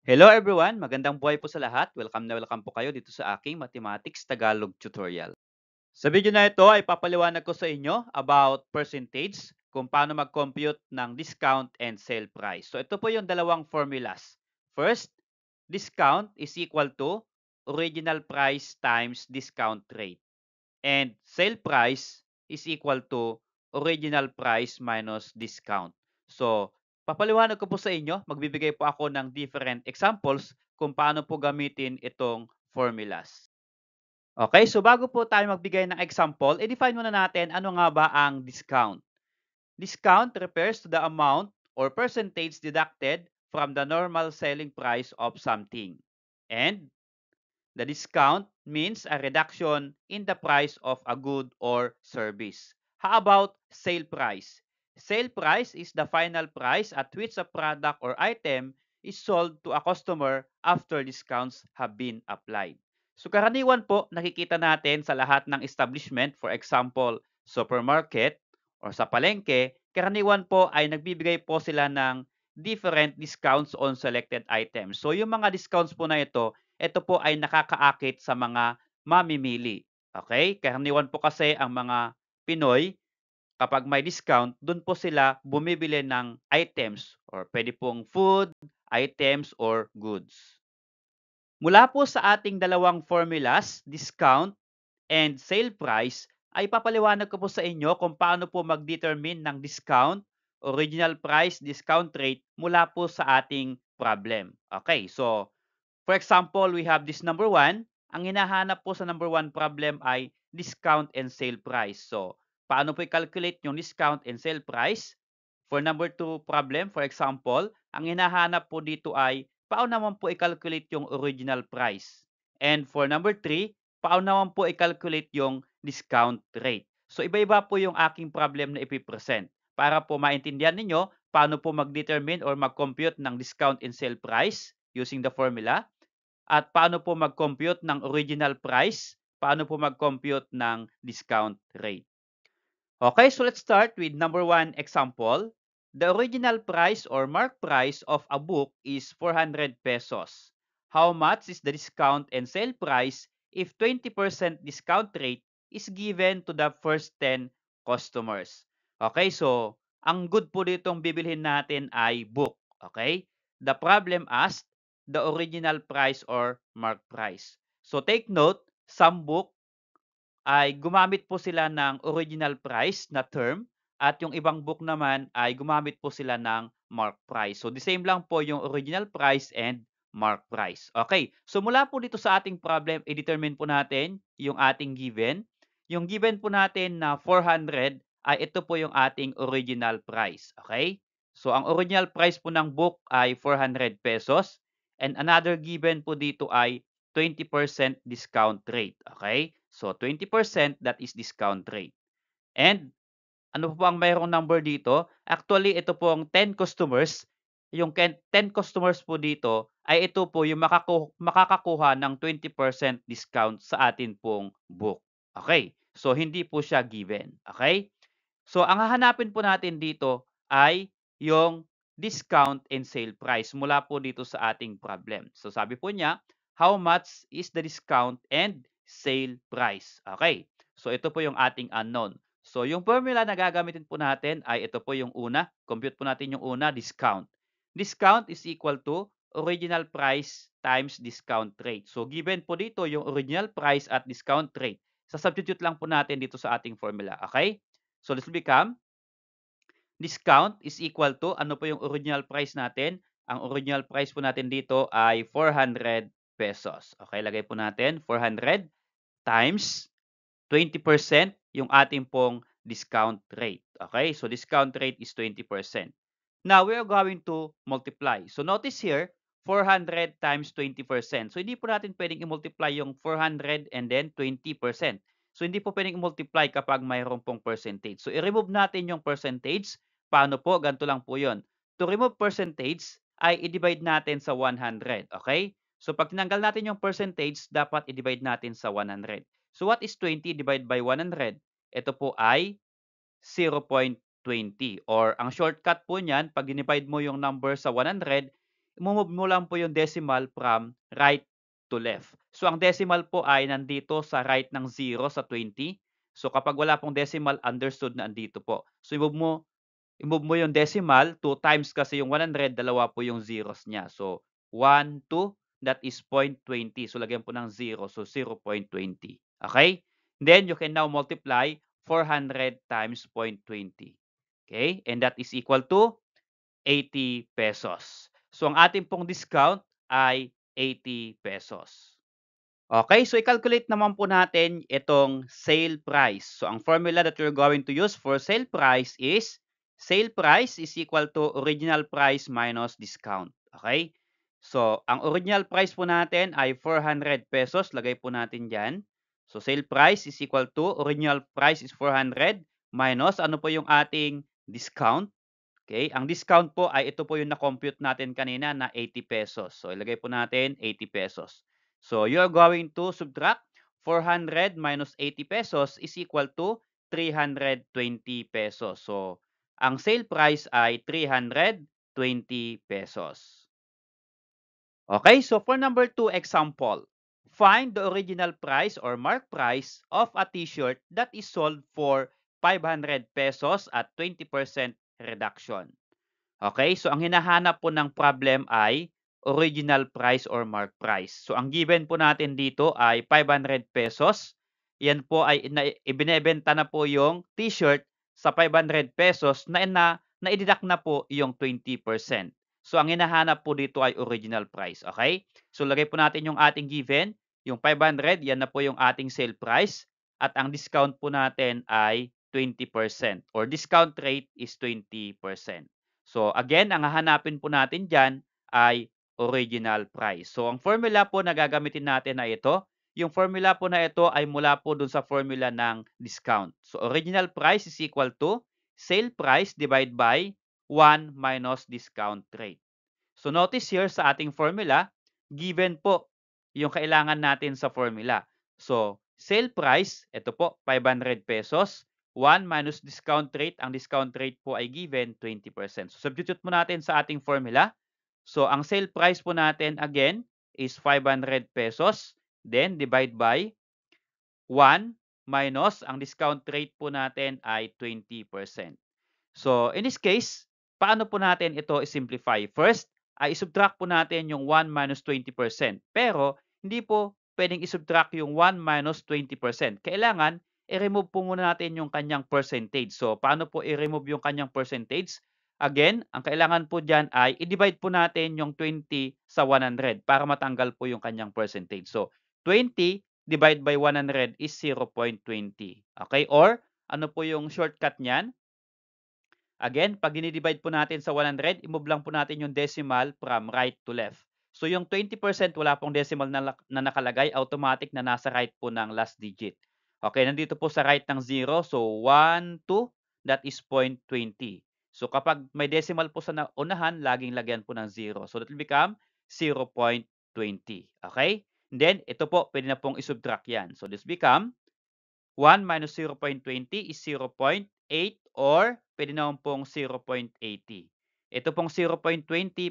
Hello everyone! Magandang buhay po sa lahat. Welcome na welcome po kayo dito sa aking Mathematics Tagalog tutorial. Sa video na ito ay papaliwanag ko sa inyo about percentage, kung paano mag-compute ng discount and sale price. So ito po yung dalawang formulas. First, discount is equal to original price times discount rate. And sale price is equal to original price minus discount. So, papaliwanag ko po sa inyo, magbibigay po ako ng different examples kung paano po gamitin itong formulas. Okay, so bago po tayo magbigay ng example, i-define muna natin ano nga ba ang discount. Discount refers to the amount or percentage deducted from the normal selling price of something. And the discount means a reduction in the price of a good or service. How about sale price? Sale price is the final price at which a product or item is sold to a customer after discounts have been applied. So karaniwan po nakikita natin sa lahat ng establishment, for example, supermarket or sa palengke, karaniwan po ay nagbibigay po sila ng different discounts on selected items. So yung mga discounts po na ito po ay nakakaakit sa mga mamimili. Okay? Karaniwan po kasi ang mga Pinoy, kapag may discount, dun po sila bumibili ng items or pwede pong food, items, or goods. Mula po sa ating dalawang formulas, discount and sale price, ay papaliwanag ko po sa inyo kung paano po mag-determine ng discount, original price, discount rate mula po sa ating problem. Okay, so for example, we have this number 1. Ang hinahanap po sa number 1 problem ay discount and sale price. So, paano po i-calculate yung discount and sale price? For number 2 problem, for example, ang hinahanap po dito ay paano naman po i-calculate yung original price? And for number 3, paano naman po i-calculate yung discount rate? So, iba-iba po yung aking problem na ipipresent para po maintindihan ninyo paano po mag-determine or mag-compute ng discount and sale price using the formula at paano po mag-compute ng original price, paano po mag-compute ng discount rate. Okay, so let's start with number 1 example. The original price or mark price of a book is 400 pesos. How much is the discount and sale price if 20% discount rate is given to the first 10 customers? Okay, so ang good po ditong bibilhin natin ay book. Okay? The problem asked the original price or mark price. So take note, some book ay gumamit po sila ng original price na term at yung ibang book naman ay gumamit po sila ng mark price. So the same lang po yung original price and mark price. Okay, so mula po dito sa ating problem, i-determine po natin yung ating given. Yung given po natin na 400 ay ito po yung ating original price. Okay, so ang original price po ng book ay 400 pesos and another given po dito ay 20% discount rate. Okay? So, 20% that is discount rate. And ano po ang mayroong number dito? Actually, ito po ang 10 customers. Yung 10 customers po dito ay ito po yung makakakuha ng 20% discount sa atin pong book. Okay? So, hindi po siya given. Okay? So, ang hahanapin po natin dito ay yung discount and sale price mula po dito sa ating problem. So, sabi po niya, how much is the discount and sale price? Okay. So, ito po yung ating unknown. So, yung formula na gagamitin po natin ay ito po yung una. Compute po natin yung una, discount. Discount is equal to original price times discount rate. So, given po dito yung original price at discount rate. Sa-substitute lang po natin dito sa ating formula. Okay? So, this will become discount is equal to, ano po yung original price natin? Ang original price po natin dito ay 400 pesos. Okay, lagay po natin 400 times 20% yung ating pong discount rate. Okay, so discount rate is 20%. Now, we are going to multiply. So, notice here, 400 times 20%. So, hindi po natin pwedeng i-multiply yung 400 and then 20%. So, hindi po pwedeng i-multiply kapag mayroon pong percentage. So, i-remove natin yung percentage. Paano po? Ganito lang po yon. To remove percentage, ay i-divide natin sa 100. Okay? So, pag tinanggal natin yung percentage, dapat i-divide natin sa 100. So, what is 20 divided by 100? Ito po ay 0.20 or ang shortcut po niyan, pag dinivide mo yung number sa 100, i-move mo lang po yung decimal from right to left. So, ang decimal po ay nandito sa right ng 0 sa 20. So, kapag wala pong decimal, understood na andito po. So, i-move mo yung decimal, 2 times kasi yung 100, dalawa po yung zeros niya. So, 1, 2, that is 0.20. So, lagyan po ng 0. So, 0.20. Okay? Then, you can now multiply 400 times 0.20. Okay? And that is equal to 80 pesos. So, ang ating pong discount ay 80 pesos. Okay, so i-calculate naman po natin itong sale price. So, ang formula that we're going to use for sale price is equal to original price minus discount. Okay? So, ang original price po natin ay 400 pesos. Lagay po natin dyan. So, sale price is equal to original price is 400 minus ano po yung ating discount. Okay, ang discount po ay ito po yung na-compute natin kanina na 80 pesos. So, ilagay po natin 80 pesos. So, you're going to subtract 400 minus 80 pesos is equal to 320 pesos. So, ang sale price ay 320 pesos. Okay, so for number 2 example, find the original price or mark price of a t-shirt that is sold for 500 pesos at 20% reduction. Okay, so ang hinahanap po ng problem ay original price or mark price. So ang given po natin dito ay 500 pesos. Yan po ay ibinebenta na po yung t-shirt sa 500 pesos na-deduct na po yung 20%. So ang hinahanap po dito ay original price. Okay? So lagay po natin yung ating given, yung 500, yan na po yung ating sale price. At ang discount po natin ay 20% or discount rate is 20%. So again, ang hahanapin po natin dyan ay original price. So ang formula po na gagamitin natin ay ito. Yung formula po na ito ay mula po dun sa formula ng discount. So original price is equal to sale price divided by 1 minus discount rate. So notice here sa ating formula, given po yung kailangan natin sa formula. So sale price, ito po, 500 pesos. 1 minus discount rate, ang discount rate po ay given 20%. So substitute mo natin sa ating formula. So ang sale price po natin again is 500 pesos. Then divide by 1 minus ang discount rate po natin ay 20%. So in this case, paano po natin ito i-simplify? First, ay i-subtract po natin yung 1 minus 20%. Pero hindi po pwedeng i-subtract yung 1 minus 20%. Kailangan i-remove po muna natin yung kanyang percentage. So paano po i-remove yung kanyang percentage? Again, ang kailangan po dyan ay i-divide po natin yung 20 sa 100 para matanggal po yung kanyang percentage. So 20 divided by 100 is 0.20. Okay? Or ano po yung shortcut niyan? Again, pag dinidivide po natin sa 100, i-move lang po natin yung decimal from right to left. So yung 20% wala pong decimal na nakalagay, automatic na nasa right po ng last digit. Okay, nandito po sa right ng 0. So 1, 2, that is 0.20. So kapag may decimal po sa unahan, laging lagyan po ng 0. So that will become 0.20. Okay? And then, ito po, pwede na pong isubtract yan. So this become 1 minus 0.20 is 0.8 or pwede naman pong 0.80. Ito pong 0.20,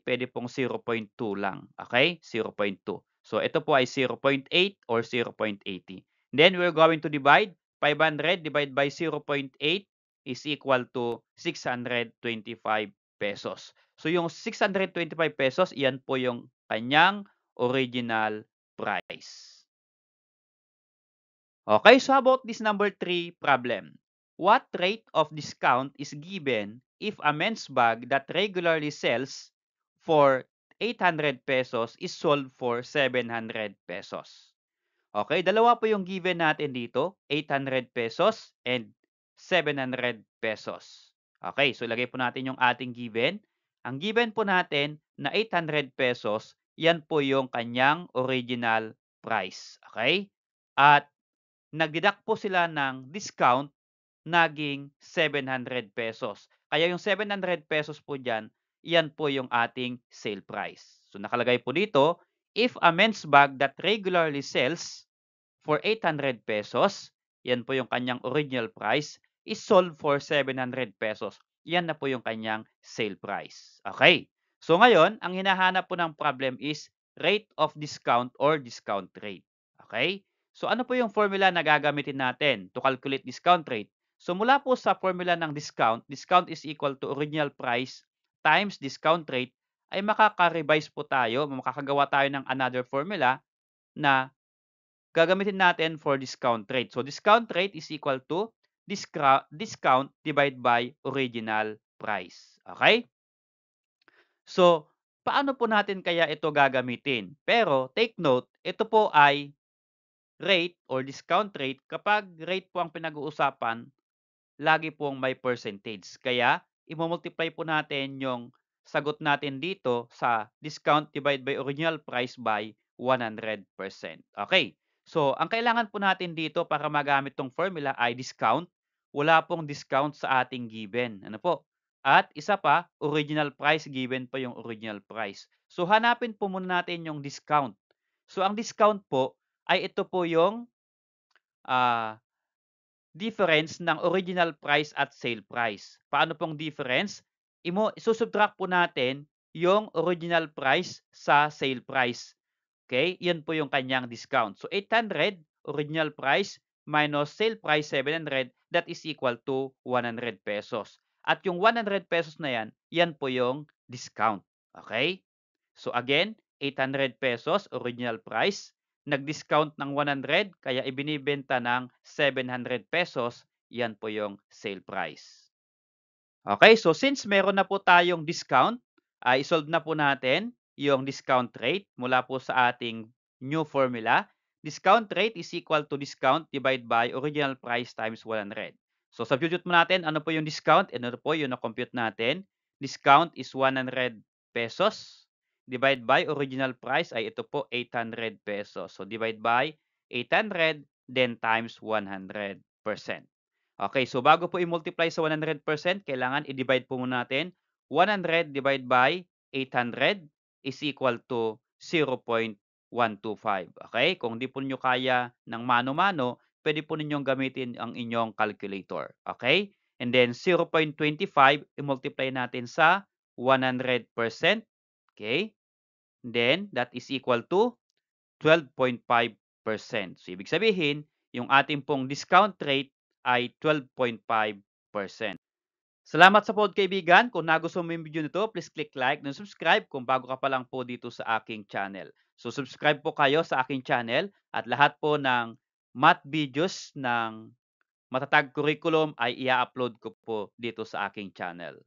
pwede pong 0.2 lang. Okay? 0.2. So, ito po ay 0.8 or 0.80. Then, we're going to divide. 500 divided by 0.8 is equal to 625 pesos. So, yung 625 pesos, iyan po yung kanyang original price. Okay, so how about this number 3 problem? What rate of discount is given if a men's bag that regularly sells for 800 pesos is sold for 700 pesos? Okay, dalawa po yung given natin dito, 800 pesos and 700 pesos. Okay, so ilagay po natin yung ating given. Ang given po natin na 800 pesos, yan po yung kanyang original price. Okay? At nag-deduct po sila ng discount, naging 700 pesos. Kaya yung 700 pesos po dyan, yan po yung ating sale price. So nakalagay po dito, if a men's bag that regularly sells for 800 pesos, yan po yung kanyang original price, is sold for 700 pesos. Yan na po yung kanyang sale price. Okay. So ngayon, ang hinahanap po ng problem is rate of discount or discount rate. Okay? So ano po yung formula na gagamitin natin to calculate discount rate? So mula po sa formula ng discount, discount is equal to original price times discount rate, ay makaka-revise po tayo, makakagawa tayo ng another formula na gagamitin natin for discount rate. So discount rate is equal to discount divided by original price. Okay? So, paano po natin kaya ito gagamitin? Pero take note, ito po ay rate or discount rate. Kapag rate po ang pinag-uusapan, lagi pong may percentage. Kaya, i-multiply po natin yung sagot natin dito sa discount divided by original price by 100%. Okay. So, ang kailangan po natin dito para magamit tong formula ay discount. Wala pong discount sa ating given. Ano po? At isa pa, original price, given pa yung original price. So, hanapin po muna natin yung discount. So, ang discount po ay ito po yung ah, difference ng original price at sale price. Paano pong difference? Isusubtract po natin yung original price sa sale price. Okay? Yan po yung kanyang discount. So 800 original price minus sale price 700, that is equal to 100 pesos. At yung 100 pesos na yan, yan po yung discount. Okay? So again, 800 pesos original price, nag-discount ng 100 kaya ibinibenta ng 700 pesos, yan po yung sale price. Okay, so since meron na po tayong discount, isolve na po natin yung discount rate mula po sa ating new formula. Discount rate is equal to discount divided by original price times 100. So substitute mo natin ano po yung discount and ano po yung na-compute natin. Discount is 100 pesos. Divide by original price ay ito po 800 pesos. So divide by 800 then times 100%. Okay, so bago po i-multiply sa 100%, kailangan i-divide po muna natin. 100 divided by 800 is equal to 0.125. Okay, kung di po nyo kaya ng mano-mano, pwede po ninyong gamitin ang inyong calculator. Okay, and then 0.25, i-multiply natin sa 100%. Okay, and then that is equal to 12.5%. So, ibig sabihin, yung ating pong discount rate ay 12.5%. Salamat sa kaibigan. Kung nagustuhan mo yung video nito, please click like and subscribe kung bago ka pa lang po dito sa aking channel. So, subscribe po kayo sa aking channel at lahat po ng math videos ng matatag curriculum ay i-upload ko po dito sa aking channel.